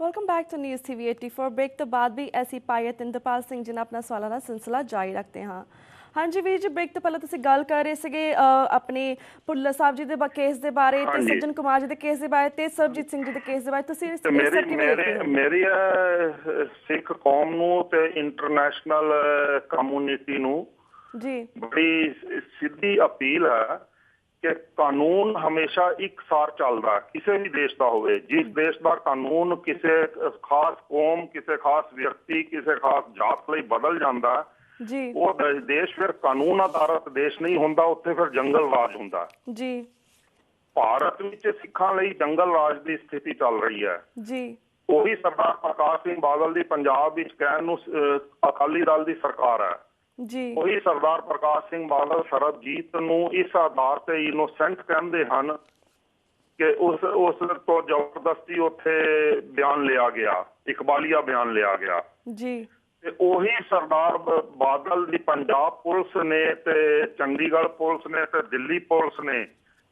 Welcome back to news TV 84। Break तो बाद भी ऐसी पायत इंद्रपाल सिंह जी ने अपना सालाना सिलसिला जारी रखते हैं। हाँ जी वीर जी, ब्रेक तो पहले तुसीं गल कर रहे थे अपने भुल्लर साहब जी के केस के बारे, हाँ जी। सज्जन कुमार जी के केस के बारे ते सरबजीत सिंह जी के केस के बारे तुसीं इस मेरी सब किवें देखदे हो? मेरी सिख कौम नूं ते इंटरनेशनल कम्युनिटी नूं जी बड़ी सीधी अपील है कि कानून हमेशा एक सार चलदा, किसी भी देश का होवे। जिस देश का कानून किसी खास कौम, किसी खास व्यक्ति, किसी खास जात लई बदल जाता जी वो देश फिर कानून आधारित देश नहीं हुंदा, उत्थे फिर जंगल राज हुंदा। जी भारत विच सिखां लई जंगल राज की स्थिति चल रही है। जी ਉਹੀ सरदार प्रकाश सिंह बादल ਦੀ ਪੰਜਾਬ ਵਿੱਚ ਕਹਿਣ ਨੂੰ ਅਕਾਲੀ ਦਲ ਦੀ ਸਰਕਾਰ ਹੈ। जी ਉਹੀ सरदार प्रकाश सिंह बादल ਸਰਬਜੀਤ ਨੂੰ ਇਸ ਆਧਾਰ ਤੇ ਇਨੋਸੈਂਟ ਕਹਿੰਦੇ ਹਨ ਕਿ ਉਸ ਤੋਂ ਜ਼ਬਰਦਸਤੀ ਉੱਥੇ ਬਿਆਨ ਲਿਆ ਗਿਆ, ਇਕਬਾਲੀਆ ਬਿਆਨ ਲਿਆ ਗਿਆ। जी ਤੇ ਉਹੀ सरदार ਬਾਦਲ ਦੀ ਪੰਜਾਬ ਪੁਲਿਸ ਨੇ ਤੇ ਚੰਡੀਗੜ੍ਹ ਪੁਲਿਸ ਨੇ ਤੇ ਦਿੱਲੀ ਪੁਲਿਸ ਨੇ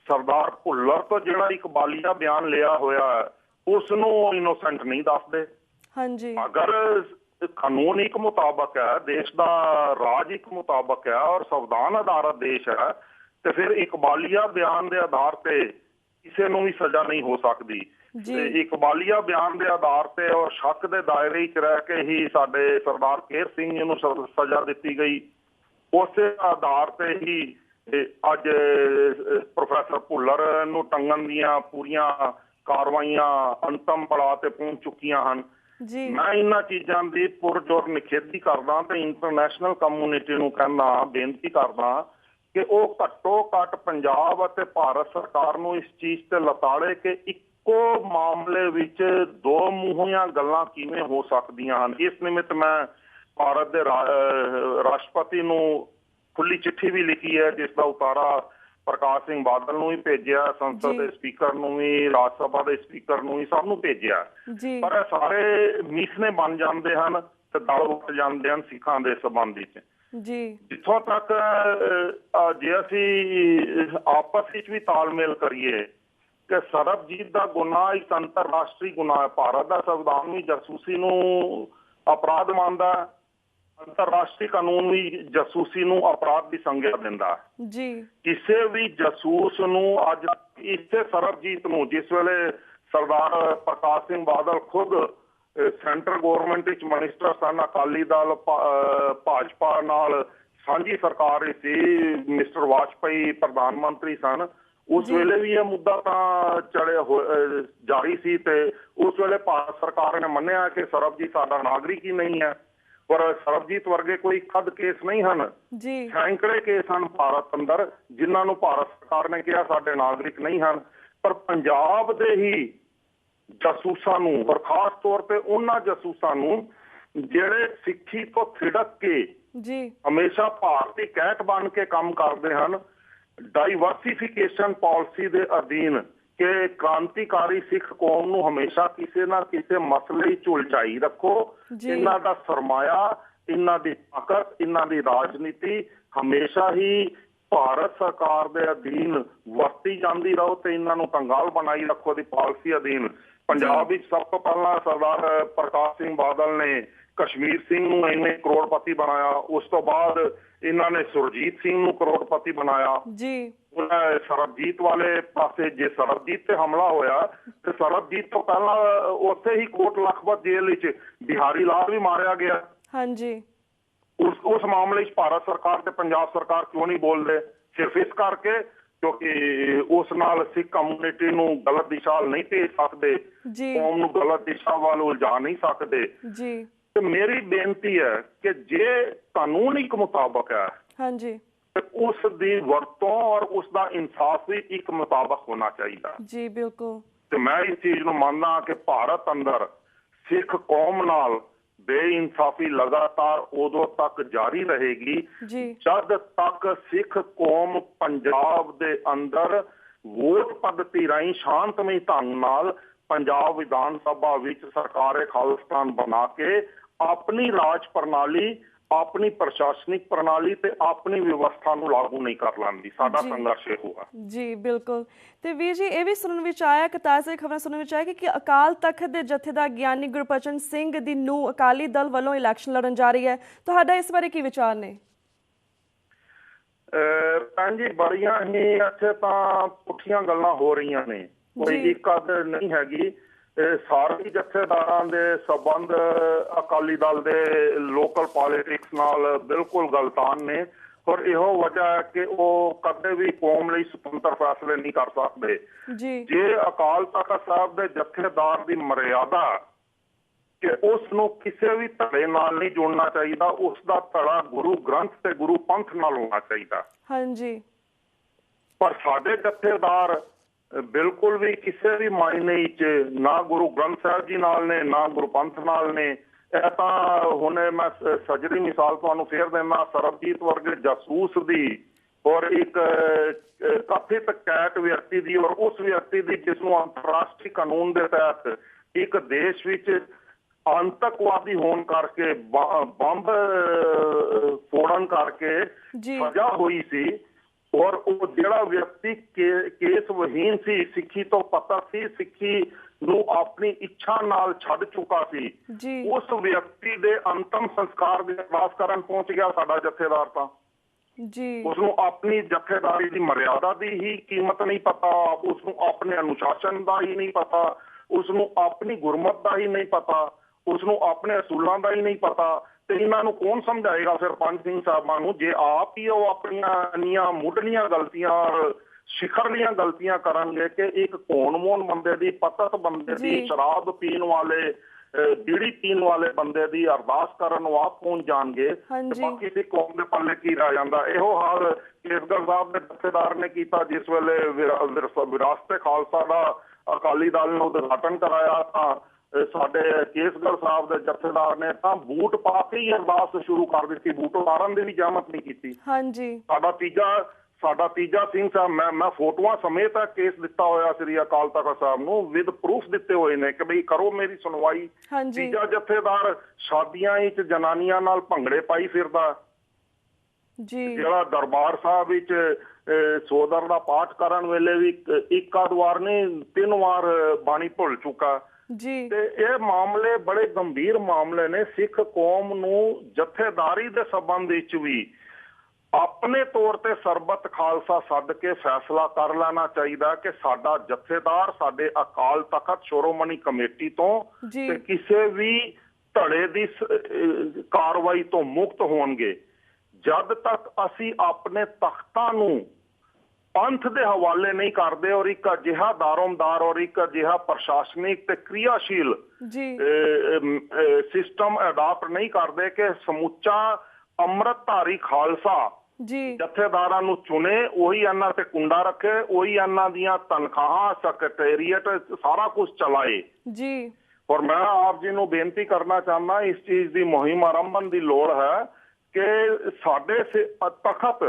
सरदार ਭੁੱਲਰ ਤੋਂ ਜਿਹੜਾ ਇਕਬਾਲੀਆ ਬਿਆਨ ਲਿਆ ਹੋਇਆ ਹੈ ਉਸ ਨੂੰ ਇਨੋਸੈਂਟ ਨਹੀਂ ਦੱਸਦੇ। हाँ जी अगर कानून एक मुताबक है, देश का राज एक मुताबक है और संविधान आधारित देश है, तो फिर इकबालिया बयान के आधार पे किसी को भी सजा नहीं हो सकती। इकबालिया बयान के आधार पे और शक के दायरे च रह के ही साडे सरदार केर सिंह जी नूं सजा दी गई। उस आधार पे ही अज प्रोफैसर भुल्लर नूं टंगन दियां पूरियां कार्रवाइयां अंतिम पड़ाव ते पहुंच चुकियां हैं। मैं इन्हां चीज़ां की पुरजोर निखेधी करदा ते इंटरनेशनल कम्युनिटी नूं कहना, बेनती करदा कि वह घट्टो घट पंजाब अते भारत सरकार नूं इस चीज़ ते लताड़े कि इक्को मामले विच दो मूंहियां गल्लां किवें हो सकदियां हन। इस निमित्त मैं भारत के राष्ट्रपति नूं खुली चिट्ठी भी लिखी है, जिसका उतारा प्रकाश सिंह बादल नूं भी भेजिया, संसद के स्पीकर नूं भी, राज सभा के स्पीकर नूं भी, सब नूं भेजिया। पर सारे मीसने बन जाते हैं ते दल उठ जाते हैं सिखां दे संबंध विच। जिथों तक जे असीं आपस विच भी तालमेल करिए कि सरबजीत का गुनाह एक अंतरराष्ट्रीय गुनाह है। भारत का संविधान भी जासूसी नूं अपराध मानदा है, अंतरराष्ट्रीय कानून भी जासूसी नूं अपराध की संज्ञा दिंदा है। किसी भी जासूस नूं अज इसे सरबजीत नूं जिस वेले सरदार प्रकाश सिंह बादल खुद सेंट्रल गौरमेंट विच मिनिस्टर सन, अकाली दल भाजपा नाल सांझी सरकार सी, मिस्टर वाजपेयी प्रधानमंत्री सन, उस वेले भी यह मुद्दा तां चढ़े जारी सी ते उस वेले भारत सरकार ने मन्निया कि सरबजीत साडा नागरिक ही नहीं है। पर सरबजीत वर्गे कोई खद केस नहीं हैं, सैकड़े केस हैं भारत अंदर जिन्होंने भारत सरकार ने कहा साडे नागरिक नहीं हैं। पर पंजाब दे ही जासूसां नूं और खास तौर पर उन्हां जासूसां नूं जिहड़े सिक्खी तो थिड़क के हमेशा भारती कैट बन के काम करते हैं, डाइवर्सिफिकेशन पॉलिसी के अधीन कि क्रांतिकारी सिख कौम नूं हमेशा किसी ना किसी मसले झुलझाई रखो। इन्हां दा सरमाया, इन्हां दी ताकत, इन्हां दी राजनीति हमेशा ही भारत सरकार के अधीन वरती जाती रहो तो इन्हां नूं कंगाल बनाई रखो दी पॉलिसी अधीन। पंजाब विच सब तो पहला सरदार प्रकाश सिंह बादल ने कश्मीर सिंह नूं इन्हें करोड़पति बनाया, उस तो बाद इन्होंने सुरजीत सिंह नूं करोड़पति बनाया। सरबजीत वाले पासे जे सरबजीत ते हमला होया ते सरबजीत तो पहला उत्थे ही कोट लखपत जेल विच बिहारी लाल भी मारिया गया। हाँ जी उस मामले भारत सरकार ते पंजाब सरकार क्यों नहीं बोल रहे? सिर्फ इस करके क्योंकि उस नाल सिख कम्युनिटी नूं गलत दिशा नहीं भेज सकते, कौम नूं गलत दिशा वाल उलझा नहीं सकते। तो मेरी बेनती है कि जे कानून एक मुताबक है, हाँ जी, उस दी वरतों और उसका इंसाफ भी एक मुताबक होना चाहिए। जी बिल्कुल। तो मैं इस चीज नूं मानना कि भारत अंदर सिख कौम नाल बेइंसाफी लगातार उदों तक जारी रहेगी जब तक सिख कौम पंजाब दे अंदर वोट पद्धति राही शांतमई ढंग नाल पंजाब विधान सभा विच सरकार खालिस्तान बना के अपनी राज प्रणाली ਆਪਣੀ ਪ੍ਰਸ਼ਾਸਨਿਕ ਪ੍ਰਣਾਲੀ ਤੇ ਆਪਣੀ ਵਿਵਸਥਾ ਨੂੰ ਲਾਗੂ ਨਹੀਂ ਕਰ ਲੈਂਦੀ। ਸਾਡਾ ਸੰਘਰਸ਼ ਇਹ ਹੋਇਆ ਜੀ। ਬਿਲਕੁਲ। ਤੇ ਵੀਰ ਜੀ, ਇਹ ਵੀ ਸੁਣਨ ਵਿੱਚ ਆਇਆ ਕਿ ਤਾਜ਼ਾ ਖਬਰਾਂ ਸੁਣਨ ਵਿੱਚ ਆਇਆ ਕਿ ਅਕਾਲ ਤਖਤ ਦੇ ਜਥੇਦਾਰ ਗਿਆਨੀ ਗੁਰਬਚਨ ਸਿੰਘ ਦੀ ਨੂੰਹ ਅਕਾਲੀ ਦਲ ਵੱਲੋਂ ਇਲੈਕਸ਼ਨ ਲੜਨ ਜਾ ਰਹੀ ਹੈ। ਤੁਹਾਡਾ ਇਸ ਬਾਰੇ ਕੀ ਵਿਚਾਰ ਨੇ? ਭੈਣ ਜੀ, ਬੜੀਆਂ ਹੀ ਇੱਥੇ ਤਾਂ ਪੁੱਠੀਆਂ ਗੱਲਾਂ ਹੋ ਰਹੀਆਂ ਨੇ, ਕੋਈ ਦਿੱਕਤ ਨਹੀਂ ਹੈਗੀ। ਸਾਰੇ ਜਥੇਦਾਰਾਂ ਦੇ ਸਬੰਧ ਅਕਾਲੀ ਦਲ ਦੇ ਲੋਕਲ ਪੋਲੀਟਿਕਸ ਨਾਲ ਬਿਲਕੁਲ ਗਲਤਾਨ ਨੇ, ਔਰ ਇਹੋ ਵਜ੍ਹਾ ਹੈ ਕਿ ਉਹ ਕਦੇ ਵੀ ਕੌਮ ਲਈ ਸੁਤੰਤਰ ਫੈਸਲੇ ਨਹੀਂ ਕਰ ਸਕਦੇ। ਜੇ ਅਕਾਲ ਤਖਤ ਸਾਹਿਬ ਦੇ ਜਥੇਦਾਰ ਦੀ ਮਰਿਆਦਾ ਕਿ ਉਸ ਨੂੰ ਕਿਸੇ ਵੀ ਧੜੇ ਨਾਲ ਨਹੀਂ ਜੋੜਨਾ ਚਾਹੀਦਾ, ਉਸ ਦਾ ਧੜਾ ਗੁਰੂ ਗ੍ਰੰਥ ਤੇ ਗੁਰੂ ਪੰਥ ਨਾਲ ਹੋਣਾ ਚਾਹੀਦਾ। ਹਾਂਜੀ। ਪਰ ਸਾਡੇ ਜਥੇਦਾਰ ਬਿਲਕੁਲ ਵੀ ਕਿਸੇ ਵੀ ਮਾਇਨੇ ਵਿੱਚ ਨਾ ਗੁਰੂ ਗ੍ਰੰਥ ਸਾਹਿਬ ਜੀ ਨਾਲ ਨੇ, ਨਾ ਗੁਰੂ ਪੰਥ ਨਾਲ ਨੇ। ਇਹ ਤਾਂ ਹੁਣ ਮੈਂ ਸਜਰੀ ਮਿਸਾਲ ਤੁਹਾਨੂੰ ਫੇਰ ਦੇਣਾ, ਸਰਬਜੀਤ ਵਰਗੇ ਜਾਸੂਸ ਦੀ ਔਰ ਇੱਕ ਕਥਿਤ ਕੈਟ ਵਿਅਕਤੀ ਦੀ, ਔਰ ਉਸ ਵਿਅਕਤੀ ਦੀ ਜਿਸ ਨੂੰ ਅੰਤਰਰਾਸ਼ਟਰੀ ਕਾਨੂੰਨ ਦੇ ਤਹਿਤ ਇੱਕ ਦੇਸ਼ ਵਿੱਚ ਆਤੰਕਵਾਦੀ ਹੋਣ ਕਰਕੇ ਬੰਬ ਫੋੜਨ ਕਰਕੇ ਸਜ਼ਾ ਹੋਈ ਸੀ, ਔਰ ਉਹ ਜਿਹੜਾ ਵਿਅਕਤੀ ਕੇਸ ਵਹੀਨ ਸੀ, ਸਿੱਖੀ ਤੋਂ ਪਤਾ ਸੀ, ਸਿੱਖੀ ਨੂੰ ਆਪਣੀ ਇੱਛਾ ਨਾਲ ਛੱਡ ਚੁੱਕਾ ਸੀ, ਉਸ ਵਿਅਕਤੀ ਦੇ ਅੰਤਮ ਸੰਸਕਾਰ ਦੀ ਅਰਦਾਸ ਕਰਨ ਪਹੁੰਚ ਗਿਆ ਸਾਡਾ ਜਥੇਦਾਰ। ਤਾਂ ਉਸਨੂੰ ਆਪਣੀ ਜਥੇਦਾਰੀ ਦੀ ਮਰਿਆਦਾ ਦੀ ਹੀ ਕੀਮਤ ਨਹੀਂ ਪਤਾ, ਉਸਨੂੰ ਆਪਣੇ ਅਨੁਸ਼ਾਸਨ ਦਾ ਹੀ ਨਹੀਂ ਪਤਾ, ਉਸਨੂੰ ਆਪਣੀ ਗੁਰਮਤ ਦਾ ਹੀ ਨਹੀਂ ਪਤਾ, ਉਸਨੂੰ ਆਪਣੇ ਅਸੂਲਾਂ ਦਾ ਹੀ ਨਹੀਂ ਪਤਾ। ਤੇ ਇਹਨਾਂ ਨੂੰ ਕੌਣ ਸਮਝਾਏਗਾ ਫਿਰ ਪੰਜ ਸਿੰਘ ਸਾਹਿਬਾਂ ਨੂੰ, ਜੇ ਆਪ ਹੀ ਉਹ ਆਪਣੀਆਂ ਇੰਨੀਆਂ ਮੁੱਢਲੀਆਂ ਗਲਤੀਆਂ ਔਰ ਸਿਖਰਲੀਆਂ ਗਲਤੀਆਂ ਕਰਨਗੇ ਕਿ ਇੱਕ ਕੋਣ-ਮੋਣ ਬੰਦੇ ਦੀ, ਪਤਤ ਬੰਦੇ ਦੀ, ਸ਼ਰਾਬ ਪੀਣ ਵਾਲੇ, ਬੀੜੀ ਪੀਣ ਵਾਲੇ ਬੰਦੇ ਦੀ ਅਰਦਾਸ ਕਰਨ ਨੂੰ ਆਪ ਪਹੁੰਚ ਜਾਣਗੇ, ਤੇ ਬਾਕੀ ਦੀ ਕੌਮ ਦੇ ਪੱਲੇ ਕੀ ਰਹਿ ਜਾਂਦਾ। ਇਹੋ ਹਾਲ ਕੇਸਗੜ੍ਹ ਸਾਹਿਬ ਦੇ ਜਥੇਦਾਰ ਨੇ ਕੀਤਾ ਜਿਸ ਵੇਲੇ ਵਿਰਾਸਤ ਖਾਲਸਾ ਦਾ ਅਕਾਲੀ ਦਲ ਨੇ ਉਦਘਾਟਨ ਕਰਾਇਆ, ਤਾਂ ਸਾਡੇ ਕੇਸਗੜ੍ਹ ਸਾਹਿਬ ਦੇ ਜਥੇਦਾਰ ਨੇ ਤਾਂ ਬੂਟ ਪਾ ਕੇ ਹੀ ਅਰਦਾਸ ਸ਼ੁਰੂ ਕਰ ਦਿੱਤੀ, ਬੂਟ ਉਤਾਰਨ ਦੀ ਵੀ ਜ਼ਹਿਮਤ ਨਹੀਂ ਕੀਤੀ। ਸਾਡਾ ਤੀਜਾ ਸਿੰਘ ਸਾਹਿਬ, ਮੈਂ ਫੋਟੋਆਂ ਸਮੇਤ ਕੇਸ ਦਿੱਤਾ ਹੋਇਆ ਸ੍ਰੀ ਅਕਾਲ ਤਖਤ ਸਾਹਿਬ ਨੂੰ, ਵਿਦ ਪ੍ਰੂਫ ਦਿੱਤੇ ਹੋਏ ਨੇ ਕਿ ਬਈ ਕਰੋ ਮੇਰੀ ਸੁਣਵਾਈ। ਤੀਜਾ ਜਥੇਦਾਰ ਸ਼ਾਦੀਆਂ ਵਿੱਚ ਜਨਾਨੀਆਂ ਨਾਲ ਭੰਗੜੇ ਪਾਈ ਫਿਰਦਾ, ਜਿਹੜਾ ਦਰਬਾਰ ਸਾਹਿਬ ਵਿੱਚ ਸੋਦਰ ਦਾ ਪਾਠ ਕਰਨ ਵੇਲੇ ਵੀ ਇੱਕ ਆਧ ਵਾਰ ਨਹੀਂ 3 ਵਾਰ ਬਾਣੀ ਭੁੱਲ ਚੁੱਕਾ। ਤੇ ਇਹ ਮਾਮਲੇ ਬੜੇ ਗੰਭੀਰ ਮਾਮਲੇ ਨੇ। ਸਿੱਖ ਕੌਮ ਨੂੰ ਜਥੇਦਾਰੀ ਦੇ ਸੰਬੰਧ ਵਿੱਚ ਵੀ ਆਪਣੇ ਤੌਰ ਤੇ ਸਰਬੱਤ ਖਾਲਸਾ ਸੱਦ ਕੇ ਫੈਸਲਾ ਕਰ ਲੈਣਾ ਚਾਹੀਦਾ ਕਿ ਸਾਡਾ ਜਥੇਦਾਰ ਸਾਡੇ ਅਕਾਲ ਤਖਤ ਸ਼੍ਰੋਮਣੀ ਕਮੇਟੀ ਤੋਂ ਤੇ ਕਿਸੇ ਵੀ ਧੜੇ ਦੀ ਕਾਰਵਾਈ ਤੋਂ ਮੁਕਤ ਹੋਣਗੇ। ਜਦ ਤੱਕ ਅਸੀਂ ਆਪਣੇ ਤਖਤਾਂ ਨੂੰ ਪੰਥ ਦੇ ਹਵਾਲੇ ਨਹੀਂ ਕਰਦੇ ਔਰ ਇੱਕ ਅਜਿਹਾ ਦਾਰੋਮਦਾਰ ਔਰ ਇੱਕ ਅਜਿਹਾ ਪ੍ਰਸ਼ਾਸਨਿਕ ਤੇ ਕ੍ਰਿਆਸ਼ੀਲ ਸਿਸਟਮ ਅਡਾਪਟ ਨਹੀਂ ਕਰਦੇ ਕਿ ਸਮੁੱਚਾ ਅੰਮ੍ਰਿਤਧਾਰੀ ਖਾਲਸਾ ਜਥੇਦਾਰਾਂ ਨੂੰ ਚੁਣੇ, ਉਹੀ ਇਹਨਾਂ ਤੇ ਕੁੰਡਾ ਰੱਖੇ, ਉਹੀ ਇਹਨਾਂ ਦੀਆਂ ਤਨਖਾਹਾਂ, ਸਕੱਤਰੇਰੀਅਟ ਸਾਰਾ ਕੁਝ ਚਲਾਏ। ਔਰ ਮੈਂ ਆਪ ਜੀ ਨੂੰ ਬੇਨਤੀ ਕਰਨਾ ਚਾਹੁੰਦਾ, ਇਸ ਚੀਜ਼ ਦੀ ਮੁਹਿੰਮ ਆਰੰਭਣ ਦੀ ਲੋੜ ਹੈ ਕਿ ਸਾਡੇ ਤਖਤ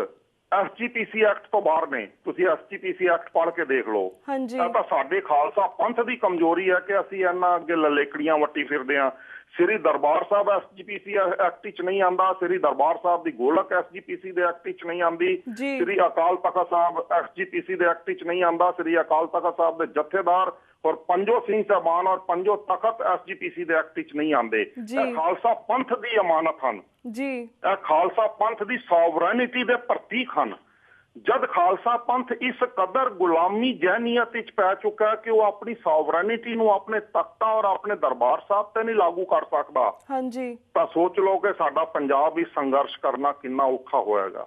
SGPC ਐਕਟ ਤੋਂ ਬਾਹਰ ਨੇ। ਤੁਸੀਂ SGPC ਐਕਟ ਪੜ੍ਹ ਕੇ ਦੇਖ ਲਓ। ਇਹ ਤਾਂ ਸਾਡੇ ਖਾਲਸਾ ਪੰਥ ਦੀ ਕਮਜ਼ੋਰੀ ਹੈ ਕਿ ਅਸੀਂ ਇਹਨਾਂ ਅੱਗੇ ਲਲੇਕੜੀਆਂ ਵੱਟੀ ਫਿਰਦੇ ਹਾਂ। ਸ੍ਰੀ ਦਰਬਾਰ ਸਾਹਿਬ SGPC ਐਕਟ ਵਿੱਚ ਨਹੀਂ ਆਉਂਦਾ, ਸ੍ਰੀ ਦਰਬਾਰ ਸਾਹਿਬ ਦੀ ਗੋਲਕ SGPC ਦੇ ਐਕਟ ਵਿੱਚ ਨਹੀਂ ਆਉਂਦੀ, ਸ੍ਰੀ ਅਕਾਲ ਤਖਤ ਸਾਹਿਬ SGPC ਦੇ ਐਕਟ ਵਿੱਚ ਨਹੀਂ ਆਉਂਦਾ, ਸ੍ਰੀ ਅਕਾਲ ਤਖਤ ਸਾਹਿਬ ਦੇ ਜਥੇਦਾਰ ਔਰ ਪੰਜੋ ਸਿੰਘ ਸਾਹਿਬਾਨ ਔਰ ਪੰਜੋ ਤਖਤ SGPC ਦੇ ਐਕਟ ਵਿੱਚ ਨਹੀਂ ਆਉਂਦੇ। ਇਹ ਖਾਲਸਾ ਪੰਥ ਦੀ ਅਮਾਨਤ ਹਨ, ਇਹ ਖਾਲਸਾ ਪੰਥ ਦੀ ਸੋਵਰਨਿਟੀ ਦੇ ਪ੍ਰਤੀਕ ਹਨ। ਜਦ ਖਾਲਸਾ ਪੰਥ ਇਸ ਕਦਰ ਗੁਲਾਮੀ ਜਹਿਨੀਅਤ ਵਿੱਚ ਪੈ ਚੁੱਕਾ ਕਿ ਉਹ ਆਪਣੀ ਸੋਵਰਨਿਟੀ ਨੂੰ ਆਪਣੇ ਤਖਤਾਂ ਔਰ ਆਪਣੇ ਦਰਬਾਰ ਸਾਹਿਬ ਤੇ ਨਹੀਂ ਲਾਗੂ ਕਰ ਸਕਦਾ, ਤਾਂ ਸੋਚ ਲਓ ਕਿ ਸਾਡਾ ਪੰਜਾਬ ਵੀ ਸੰਘਰਸ਼ ਕਰਨਾ ਕਿੰਨਾ ਔਖਾ ਹੋਏਗਾ।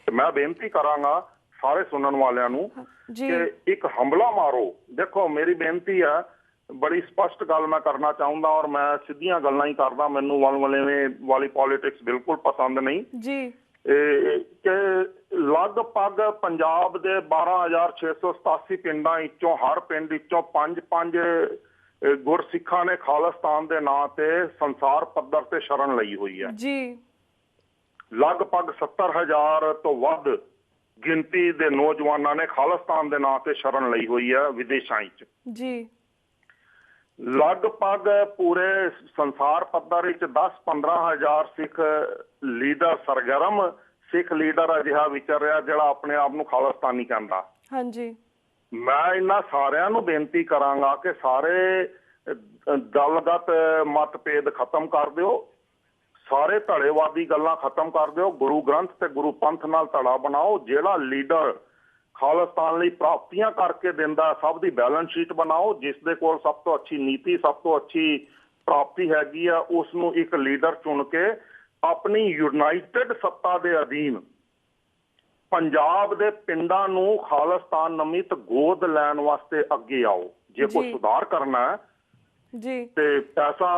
ਮੈਂ ਬੇਨਤੀ ਕਰਾਂਗਾ ਸਾਰੇ ਸੁਣਨ ਵਾਲਿਆਂ ਨੂੰ ਕਿ ਇੱਕ ਹਮਲਾ ਮਾਰੋ। ਦੇਖੋ, ਮੇਰੀ ਬੇਨਤੀ ਹੈ, ਬੜੀ ਸਪਸ਼ਟ ਗੱਲ ਮੈਂ ਕਰਨਾ ਚਾਹੁੰਦਾ ਔਰ ਮੈਂ ਸਿੱਧੀਆਂ ਗੱਲਾਂ ਹੀ ਕਰਦਾ, ਮੈਨੂੰ ਵਲਵਲੇਵੇਂ ਵਾਲੀ ਪੋਲੀਟਿਕਸ ਬਿਲਕੁਲ ਪਸੰਦ ਨਹੀਂ। ਕਿ ਲਗਭਗ ਪੰਜਾਬ ਦੇ 12,687 ਪਿੰਡਾਂ ਵਿੱਚੋਂ ਹਰ ਪਿੰਡ ਵਿੱਚੋਂ 5 ਗੁਰਸਿੱਖਾਂ ਨੇ ਖਾਲਿਸਤਾਨ ਦੇ ਨਾਂ ਤੇ ਸੰਸਾਰ ਪੱਧਰ ਤੇ ਸ਼ਰਨ ਲਈ ਹੋਈ ਹੈ। ਲਗਭਗ 70,000 ਤੋਂ ਵੱਧ ਗਿਣਤੀ ਦੇ ਨੌਜਵਾਨਾਂ ਨੇ ਖਾਲਿਸਤਾਨ ਦੇ ਨਾਂ ਤੇ ਸ਼ਰਨ ਲਈ ਹੋਈ ਹੈ ਵਿਦੇਸ਼ਾਂ ਵਿੱਚ। ਲਗਭਗ ਪੂਰੇ ਸੰਸਾਰ ਪੱਧਰ ਵਿੱਚ 10-15 ਹਜ਼ਾਰ ਸਿੱਖ ਲੀਡਰ, ਸਰਗਰਮ ਸਿੱਖ ਲੀਡਰ ਅਜਿਹਾ ਵਿਚਰ ਰਿਹਾ ਜਿਹੜਾ ਆਪਣੇ ਆਪ ਨੂੰ ਖਾਲਿਸਤਾਨੀ ਕਹਿੰਦਾ। ਹਾਂਜੀ, ਮੈਂ ਇਹਨਾਂ ਸਾਰਿਆਂ ਨੂੰ ਬੇਨਤੀ ਕਰਾਂਗਾ ਕਿ ਸਾਰੇ ਦਲਗਤ ਮਤਭੇਦ ਖਤਮ ਕਰ ਦਿਓ, ਸਾਰੇ ਧੜੇਵਾਦੀ ਗੱਲਾਂ ਖਤਮ ਕਰ ਦਿਓ, ਗੁਰੂ ਗ੍ਰੰਥ ਤੇ ਗੁਰੂ ਪੰਥ ਨਾਲ ਧੜਾ ਬਣਾਓ। ਜਿਹੜਾ ਲੀਡਰ ਖਾਲਿਸਤਾਨ ਲਈ ਪ੍ਰਾਪਤੀਆਂ ਕਰਕੇ ਦਿੰਦਾ, ਸਭ ਦੀ ਬੈਲੈਂਸ ਸ਼ੀਟ ਬਣਾਓ। ਜਿਸ ਦੇ ਕੋਲ ਸਭ ਤੋਂ ਅੱਛੀ ਨੀਤੀ, ਸਭ ਤੋਂ ਅੱਛੀ ਪ੍ਰਾਪਤੀ ਹੈਗੀ ਆ, ਉਸ ਨੂੰ ਇੱਕ ਲੀਡਰ ਚੁਣ ਕੇ ਆਪਣੀ ਯੂਨਾਈਟਿਡ ਸੱਤਾ ਦੇ ਅਧੀਨ ਪੰਜਾਬ ਦੇ ਪਿੰਡਾਂ ਨੂੰ ਖਾਲਿਸਤਾਨ ਨਮਿਤ ਗੋਦ ਲੈਣ ਵਾਸਤੇ ਅੱਗੇ ਆਓ। ਜੇ ਕੋਈ ਸੁਧਾਰ ਕਰਨਾ ਹੈ ਜੀ, ਤੇ ਪੈਸਾ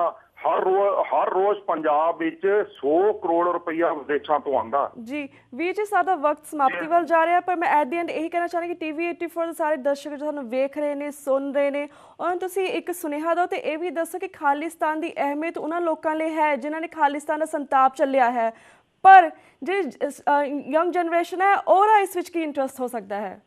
ਹਰ ਰੋਜ਼ ਪੰਜਾਬ ਵਿੱਚ 100 ਕਰੋੜ ਰੁਪਈਆ ਵਿਦੇਸ਼ਾਂ ਤੋਂ ਆਉਂਦਾ। ਜੀ ਵੀਰ ਜੀ, ਸਾਡਾ ਵਕਤ ਸਮਾਪਤੀ ਵੱਲ ਜਾ ਰਿਹਾ, ਪਰ ਮੈਂ ਐਟ ਦੀ ਐਂਡ ਇਹੀ ਕਹਿਣਾ ਚਾਹਾਂਗੀ ਕਿ TV 84 ਦੇ ਸਾਰੇ ਦਰਸ਼ਕ ਜੋ ਸਾਨੂੰ ਵੇਖ ਰਹੇ ਨੇ, ਸੁਣ ਰਹੇ ਨੇ, ਉਹਨਾਂ ਨੂੰ ਤੁਸੀਂ ਇੱਕ ਸੁਨੇਹਾ ਦਿਓ ਤੇ ਇਹ ਵੀ ਦੱਸੋ ਕਿ ਖਾਲਿਸਤਾਨ ਦੀ ਅਹਿਮੀਅਤ ਉਹਨਾਂ ਲੋਕਾਂ ਲਈ ਹੈ ਜਿਨ੍ਹਾਂ ਨੇ ਖਾਲਿਸਤਾਨ ਦਾ ਸੰਤਾਪ ਚੱਲਿਆ ਹੈ, ਪਰ ਜਿਹੜੀ ਯੰਗ ਜਨਰੇਸ਼ਨ ਹੈ ਉਹਦਾ ਇਸ ਵਿੱਚ ਕੀ ਇੰਟਰਸਟ ਹੋ ਸਕਦਾ ਹੈ?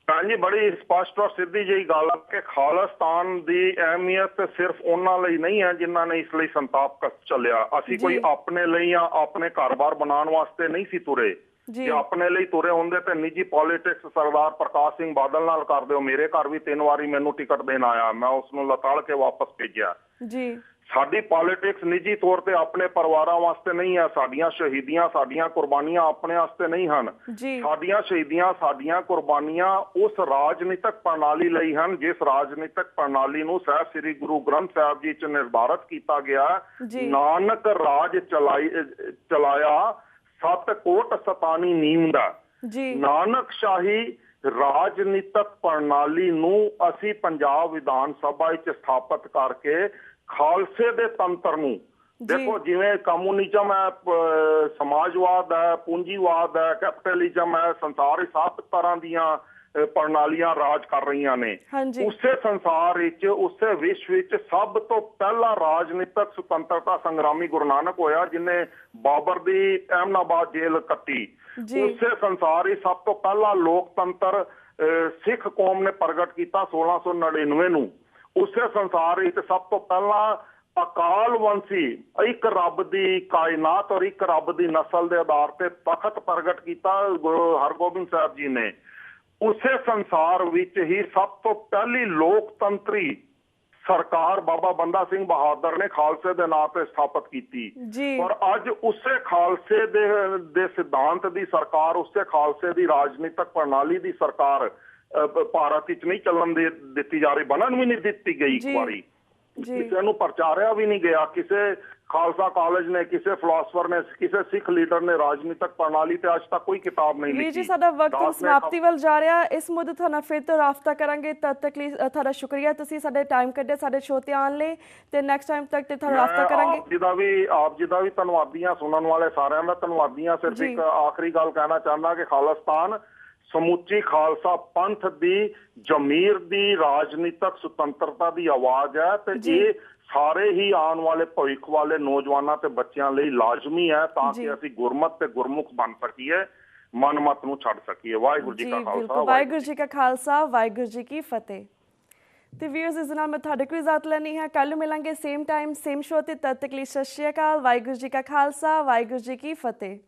ਹਾਂਜੀ, ਬੜੀ ਸਪਸ਼ਟ ਔਰ ਸਿੱਧੀ ਜਿਹੀ ਗੱਲ ਹੈ ਕਿ ਖਾਲਿਸਤਾਨ ਦੀ ਅਹਿਮੀਅਤ ਸਿਰਫ ਉਹਨਾਂ ਲਈ ਨਹੀਂ ਹੈ ਜਿਨ੍ਹਾਂ ਨੇ ਇਸ ਲਈ ਸੰਤਾਪ ਚੱਲਿਆ। ਅਸੀਂ ਕੋਈ ਆਪਣੇ ਲਈ ਜਾਂ ਆਪਣੇ ਘਰ-ਬਾਰ ਬਣਾਉਣ ਵਾਸਤੇ ਨਹੀਂ ਸੀ ਤੁਰੇ। ਜੇ ਆਪਣੇ ਲਈ ਤੁਰੇ ਹੁੰਦੇ ਤੇ ਨਿੱਜੀ ਪੋਲਿਟਿਕਸ ਸਰਦਾਰ ਪ੍ਰਕਾਸ਼ ਸਿੰਘ ਬਾਦਲ ਨਾਲ ਕਰ ਦਿਓ। ਮੇਰੇ ਘਰ ਵੀ 3 ਵਾਰੀ ਮੈਨੂੰ ਟਿਕਟ ਦੇਣ ਆਇਆ, ਮੈਂ ਉਸ ਨੂੰ ਲਤਾੜ ਕੇ ਵਾਪਸ ਭੇਜਿਆ। ਜੀ, ਸਾਡੀ ਪੋਲਿਟਿਕਸ ਨਿੱਜੀ ਤੌਰ ਤੇ ਆਪਣੇ ਪਰਿਵਾਰਾਂ ਵਾਸਤੇ ਨਹੀਂ ਹੈ। ਸਾਡੀਆਂ ਸ਼ਹੀਦੀਆਂ, ਸਾਡੀਆਂ ਕੁਰਬਾਨੀਆਂ ਆਪਣੇ ਵਾਸਤੇ ਨਹੀਂ ਹਨ। ਸਾਡੀਆਂ ਸ਼ਹੀਦੀਆਂ, ਸਾਡੀਆਂ ਕੁਰਬਾਨੀਆਂ ਉਸ ਰਾਜਨੀਤਿਕ ਪ੍ਰਣਾਲੀ ਲਈ ਹਨ ਜਿਸ ਰਾਜਨੀਤਿਕ ਪ੍ਰਣਾਲੀ ਨੂੰ ਸਾਹਿਬ ਸ੍ਰੀ ਗੁਰੂ ਗ੍ਰੰਥ ਸਾਹਿਬ ਜੀ ਚ ਨਿਰਧਾਰਤ ਕੀਤਾ ਗਿਆ। ਨਾਨਕ ਰਾਜ ਚਲਾਇਆ 7 ਕੋਟ ਸਤਾਨੀ ਨੀਮ ਦਾ। ਨਾਨਕ ਸ਼ਾਹੀ ਰਾਜਨੀਤਿਕ ਪ੍ਰਣਾਲੀ ਨੂੰ ਅਸੀਂ ਪੰਜਾਬ ਵਿਧਾਨ ਸਭਾ ਵਿੱਚ ਸਥਾਪਿਤ ਕਰਕੇ ਖਾਲਸੇ ਦੇ ਤੰਤਰ ਨੂੰ, ਦੇਖੋ ਜਿਵੇਂ ਕਮਿਊਨਿਜ਼ਮ ਹੈ, ਸਮਾਜਵਾਦ ਹੈ, ਪੂੰਜੀਵਾਦ ਹੈ, ਕੈਪੀਟਲਿਜ਼ਮ ਹੈ, ਸੰਸਾਰ ਵਿੱਚ 7 ਤਰ੍ਹਾਂ ਦੀਆਂ ਪ੍ਰਣਾਲੀਆਂ ਰਾਜ ਕਰ ਰਹੀਆਂ ਨੇ। ਉਸੇ ਸੰਸਾਰ ਵਿੱਚ, ਉਸੇ ਵਿਸ਼ਵ ਵਿੱਚ ਸਭ ਤੋਂ ਪਹਿਲਾ ਰਾਜਨੀਤਿਕ ਸੁਤੰਤਰਤਾ ਸੰਗਰਾਮੀ ਗੁਰੂ ਨਾਨਕ ਹੋਇਆ ਜਿਹਨੇ ਬਾਬਰ ਦੀ ਅਹਿਮਦਾਬਾਦ ਜੇਲ੍ਹ ਕੱਟੀ। ਉਸੇ ਸੰਸਾਰ ਵਿੱਚ ਸਭ ਤੋਂ ਪਹਿਲਾ ਲੋਕਤੰਤਰ ਸਿੱਖ ਕੌਮ ਨੇ ਪ੍ਰਗਟ ਕੀਤਾ 1699 ਨੂੰ। ਉਸੇ ਸੰਸਾਰ ਵਿੱਚ ਸਭ ਤੋਂ ਪਹਿਲਾਂ ਅਕਾਲ ਵੰਸ਼ੀ, ਇੱਕ ਰੱਬ ਦੀ ਕਾਇਨਾਤ ਔਰ ਇੱਕ ਰੱਬ ਦੀ ਨਸਲ ਦੇ ਆਧਾਰ ਤੇ ਤਖਤ ਪ੍ਰਗਟ ਕੀਤਾ ਗੁਰੂ ਹਰਗੋਬਿੰਦ ਸਾਹਿਬ ਜੀ ਨੇ। ਉਸੇ ਸੰਸਾਰ ਵਿੱਚ ਹੀ ਸਭ ਤੋਂ ਪਹਿਲੀ ਲੋਕਤੰਤਰੀ ਸਰਕਾਰ ਬਾਬਾ ਬੰਦਾ ਸਿੰਘ ਬਹਾਦਰ ਨੇ ਖਾਲਸੇ ਦੇ ਨਾਂ ਤੇ ਸਥਾਪਿਤ ਕੀਤੀ। ਔਰ ਅੱਜ ਉਸੇ ਖਾਲਸੇ ਦੇ ਸਿਧਾਂਤ ਦੀ ਸਰਕਾਰ, ਉਸੇ ਖਾਲਸੇ ਦੀ ਰਾਜਨੀਤਿਕ ਪ੍ਰਣਾਲੀ ਦੀ ਸਰਕਾਰ ਭਾਰਤ ਵਿੱਚ ਨਹੀਂ ਚੱਲਣ ਦਿੱਤੀ ਜਾ ਰਹੀ, ਬਣਨ ਵੀ ਨਹੀਂ ਦਿੱਤੀ ਗਈ। ਇੱਕ ਵਾਰੀ ਕਿਸੇ ਨੂੰ ਪ੍ਰਚਾਰਿਆ ਵੀ ਨਹੀਂ ਗਿਆ। ਕਿਸੇ ਖਾਲਸਾ ਕਾਲਜ ਨੇ, ਕਿਸੇ ਫਿਲਾਸਫਰ ਨੇ, ਕਿਸੇ ਸਿੱਖ ਲੀਡਰ ਨੇ ਰਾਜਨੀਤਿਕ ਪ੍ਰਣਾਲੀ ਤੇ ਅੱਜ ਤੱਕ ਕੋਈ ਕਿਤਾਬ ਨਹੀਂ ਲਿਖੀ। ਜੀ ਸਾਡਾ ਵਕਤ ਸਮਾਪਤੀ ਵੱਲ ਜਾ ਰਿਹਾ, ਇਸ ਮੁੱਦੇ ਤੁਹਾਨੂੰ ਫਿਰ ਤੋਂ ਰਾਬਤਾ ਕਰਾਂਗੇ। ਤਦ ਤੱਕ ਲਈ ਤੁਹਾਡਾ ਸ਼ੁਕਰੀਆ, ਤੁਸੀਂ ਸਾਡੇ ਟਾਈਮ ਕੱਢਿਆ ਸਾਡੇ ਸ਼ੋਅ ਤੇ ਆਉਣ ਲਈ, ਤੇ ਨੈਕਸਟ ਟਾਈਮ ਤੱਕ ਤੇ ਤੁਹਾਨੂੰ ਰਾਬਤਾ ਕਰਾਂਗੇ। ਆਪ ਜੀ ਦਾ ਵੀ ਧੰਨਵਾਦੀ ਹਾਂ, ਸੁਣਨ ਵਾਲੇ ਸਾਰਿਆਂ ਦਾ ਧੰਨਵਾਦੀ ਹਾਂ। ਸਿਰਫ ਇੱਕ ਆਖਰੀ ਗੱਲ ਕਹਿਣਾ ਚਾਹੁੰਦਾ ਕਿ ਖਾਲਿਸਤਾਨ ਸਮੁੱਚੀ ਖਾਲਸਾ ਪੰਥ ਦੀ ਜ਼ਮੀਰ ਦੀ ਰਾਜਨੀਤਿਕ ਸੁਤੰਤਰਤਾ ਦੀ ਆਵਾਜ਼ ਹੈ ਤੇ ਇਹ ਸਾਰੇ ਹੀ ਆਉਣ ਵਾਲੇ ਭਵਿੱਖ ਵਾਲੇ ਨੌਜਵਾਨਾਂ ਤੇ ਬੱਚਿਆਂ ਲਈ ਲਾਜ਼ਮੀ ਹੈ ਤਾਂ ਕਿ ਅਸੀਂ ਗੁਰਮਤ ਤੇ ਗੁਰਮੁਖ ਬਣ ਸਕੀਏ, ਮਨਮਤ ਨੂੰ ਛੱਡ ਸਕੀਏ। ਵਾਹਿਗੁਰੂ ਜੀ ਕਾ ਖਾਲਸਾ, ਵਾਹਿਗੁਰੂ ਜੀ ਕਾ ਖਾਲਸਾ, ਵਾਹਿਗੁਰੂ ਜੀ ਕੀ ਫਤਿਹ। ਤੇ ਵੀਅਰਸ, ਇਸ ਨਾਲ ਮੈਂ ਤੁਹਾਡੇ ਕੋਲ ਇਜਾਜ਼ਤ ਲੈਣੀ ਹੈ। ਕੱਲ੍ਹ ਮਿਲਾਂਗੇ ਸੇਮ ਟਾਈਮ ਸੇਮ ਸ਼ੋਅ ਤੇ। ਤਦ ਤੱਕ ਲਈ ਸਤਿ ਸ਼੍ਰੀ ਅਕਾਲ। ਵਾਹਿਗੁਰੂ ਜੀ ਕਾ ਖਾਲਸਾ, ਵਾਹਿਗੁਰੂ ਜੀ ਕੀ ਫਤਿਹ।